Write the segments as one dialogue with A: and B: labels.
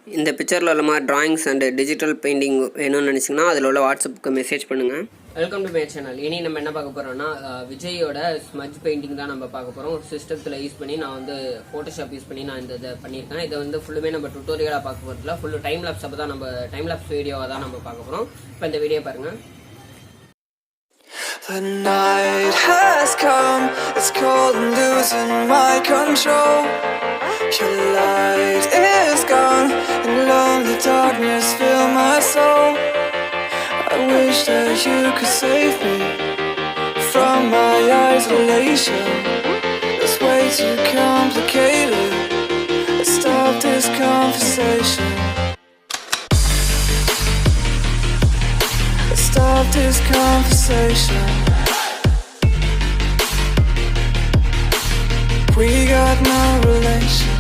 A: இந்த பிக்சரில் உள்ள மாதிரி டிராயிங்ஸ் அண்ட் டிஜிட்டல் பெயிண்டிங் வேணும்னு நினச்சிங்கன்னா அதில் உள்ள வாட்ஸ்அப்புக்கு மெசேஜ் பண்ணுங்கள். Welcome to my channel. இனி நம்ம என்ன பார்க்க போகிறோம்னா விஜயோட ஸ்மட்ஜ் பெயிண்டிங் தான் நம்ம பார்க்க போகிறோம். சிஸ்டத்தில் யூஸ் பண்ணி நான் வந்து ஃபோட்டோஷாப் யூஸ் பண்ணி நான் இதை பண்ணியிருக்கேன். இதை வந்து ஃபுல்லுமே நம்ம டுட்டோரியலாக பார்க்க போகிறதுல ஃபுல்லு டைம் லேப்ஸ் அப்போ தான் நம்ம டைம் லேப்ஸ் வீடியோவாக தான் நம்ம பார்க்க போகிறோம். இப்போ இந்த வீடியோ பாருங்கள்.
B: The night has come, it's cold and losing my control. Your light is gone, and lonely darkness fill my soul. I wish that you could save me from my isolation. It's way too complicated. Let's stop this conversation. Let's stop this conversation. We got no relation.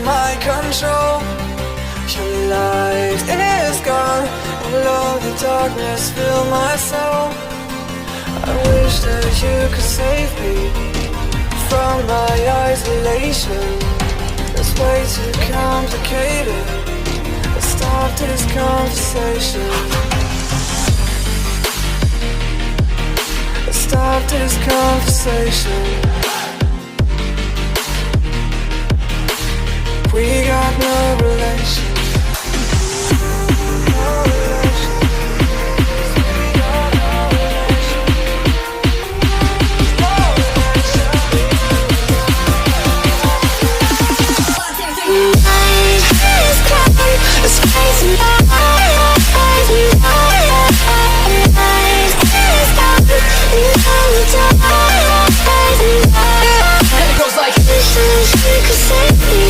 B: My control. Your light is gone, and lonely darkness fill my soul. I wish that you could save me from my isolation. It's way too complicated. Let's stop this conversation. Let's stop this conversation. We got no relation. No relation. We got no relation. No relation. Night is coming, it's crazy. Night is coming, and it goes like this. You could save me.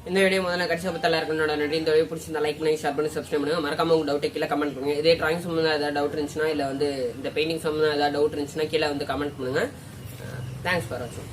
A: இந்த video முதல்ல கடைசியாக பார்த்தா இருக்கணும்னோட நன்றி. இந்த video பிடிச்சிருந்தா like பண்ணி share பண்ணி subscribe பண்ணுங்க. மறக்காம உங்க டவுட்டை கீழே கமெண்ட் பண்ணுங்க. இதே டிராயிங் சம்பந்தம் ஏதாவது டவுட் இருந்துச்சுன்னா இல்லை வந்து இந்த பெயிண்டிங் சம்பந்தம் ஏதாவது டவுட் இருந்துச்சுன்னா கீழே வந்து கமெண்ட் பண்ணுங்க. தேங்க்ஸ் ஃபார் வாட்சிங்.